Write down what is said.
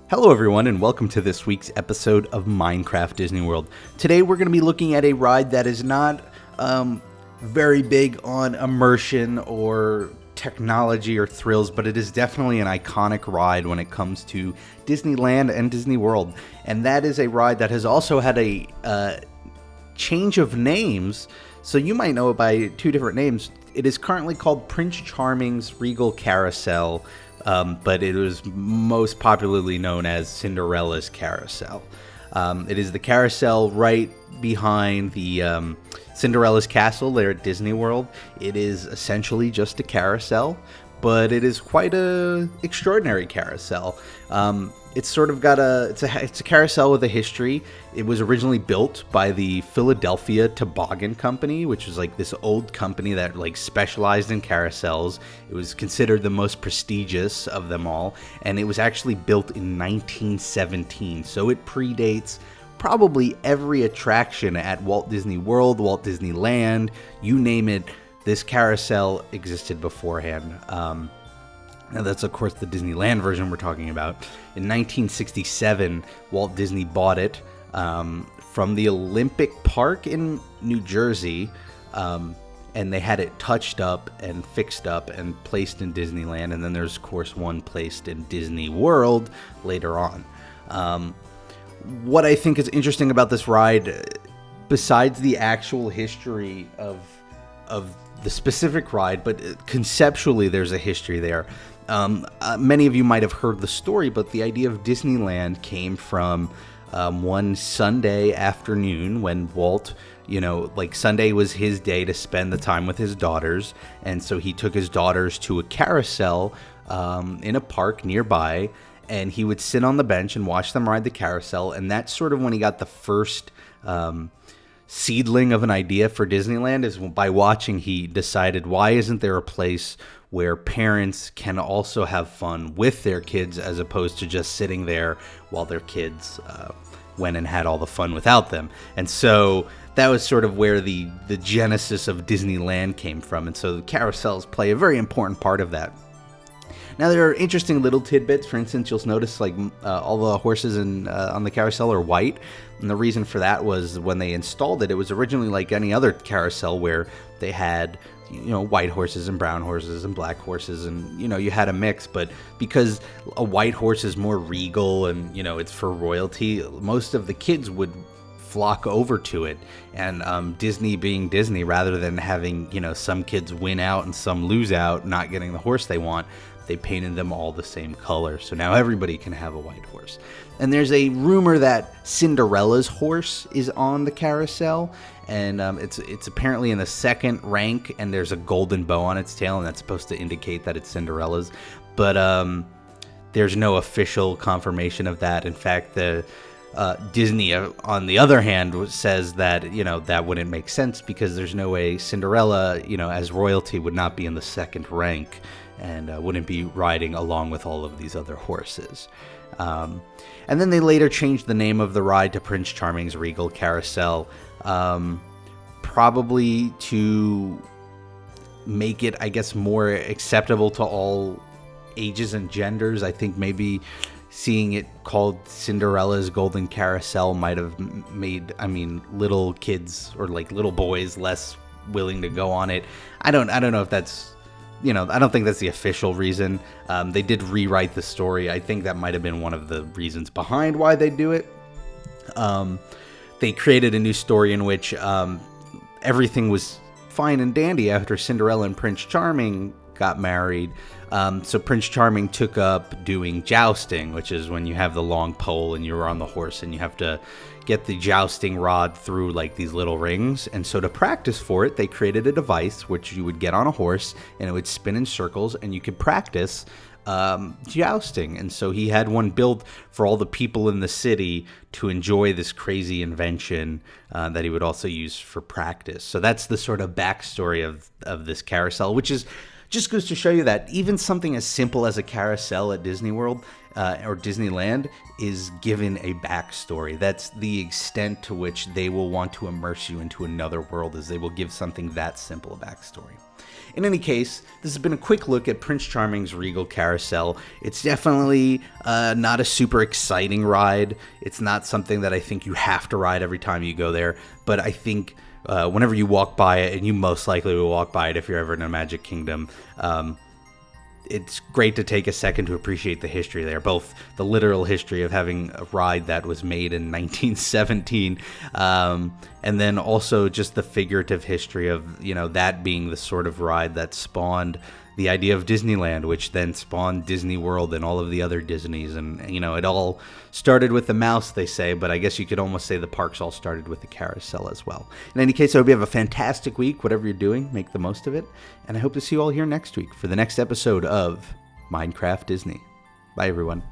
Hello everyone and welcome to this week's episode of Minecraft Disney World. Today we're going to be looking at a ride that is not very big on immersion or technology or thrills, but it is definitely an iconic ride when it comes to Disneyland and Disney World. And that is a ride that has also had a change of names, so you might know it by two different names. It is currently called Prince Charming's Regal Carrousel, but it was most popularly known as Cinderella's Carousel. It is the carousel right behind the Cinderella's castle there at Disney World. It is essentially just a carousel, but it is quite a extraordinary carousel. It's sort of got it's a carousel with a history. It was originally built by the Philadelphia Toboggan Company, which was like this old company that like specialized in carousels. It was considered the most prestigious of them all, and it was actually built in 1917. So it predates probably every attraction at Walt Disney World, Walt Disneyland, you name it. This carousel existed beforehand. Now that's, of course, the Disneyland version we're talking about. In 1967, Walt Disney bought it from the Olympic Park in New Jersey, and they had it touched up and fixed up and placed in Disneyland. And then there's, of course, one placed in Disney World later on. What I think is interesting about this ride, besides the actual history of the specific ride, but conceptually there's a history there. Many of you might have heard the story, but the idea of Disneyland came from one Sunday afternoon when Walt, like Sunday was his day to spend the time with his daughters, and so he took his daughters to a carousel in a park nearby, and he would sit on the bench and watch them ride the carousel, and that's sort of when he got the first seedling of an idea for Disneyland. Is by watching, he decided, why isn't there a place where parents can also have fun with their kids as opposed to just sitting there while their kids went and had all the fun without them. And so that was sort of where the genesis of Disneyland came from, and so the carousels play a very important part of that. Now, there are interesting little tidbits. For instance, you'll notice like all the horses on the carousel are white. And the reason for that was when they installed it, it was originally like any other carousel where they had, white horses and brown horses and black horses. And, you had a mix. But because a white horse is more regal and, it's for royalty, most of the kids would flock over to it. And Disney being Disney, rather than having, some kids win out and some lose out, not getting the horse they want, they painted them all the same color, so now everybody can have a white horse. And there's a rumor that Cinderella's horse is on the carousel, and it's apparently in the second rank, and there's a golden bow on its tail, and that's supposed to indicate that it's Cinderella's. But there's no official confirmation of that. In fact, the Disney, on the other hand, says that that wouldn't make sense because there's no way Cinderella, as royalty, would not be in the second rank and wouldn't be riding along with all of these other horses. And then they later changed the name of the ride to Prince Charming's Regal Carousel, probably to make it, I guess, more acceptable to all ages and genders. I think maybe seeing it called Cinderella's Golden Carousel might have made, little kids or like little boys less willing to go on it. I don't know if that's, I don't think that's the official reason. They did rewrite the story. I think that might have been one of the reasons behind why they do it. They created a new story in which everything was fine and dandy after Cinderella and Prince Charming got married. So Prince Charming took up doing jousting, which is when you have the long pole and you're on the horse and you have to get the jousting rod through like these little rings. And so to practice for it, they created a device which you would get on a horse and it would spin in circles and you could practice jousting. And so he had one built for all the people in the city to enjoy this crazy invention that he would also use for practice. So that's the sort of backstory of this carousel, which is just goes to show you that even something as simple as a carousel at Disney World or Disneyland is given a backstory. That's the extent to which they will want to immerse you into another world, as they will give something that simple a backstory. In any case, this has been a quick look at Prince Charming's Regal Carousel. It's definitely not a super exciting ride. It's not something that I think you have to ride every time you go there, but I think whenever you walk by it, and you most likely will walk by it if you're ever in a Magic Kingdom, it's great to take a second to appreciate the history there, both the literal history of having a ride that was made in 1917, and then also just the figurative history of, that being the sort of ride that spawned the idea of Disneyland, which then spawned Disney World and all of the other Disneys. And, it all started with the mouse, they say, but I guess you could almost say the parks all started with the carousel as well. In any case, I hope you have a fantastic week. Whatever you're doing, make the most of it. And I hope to see you all here next week for the next episode of Minecraft Disney. Bye, everyone.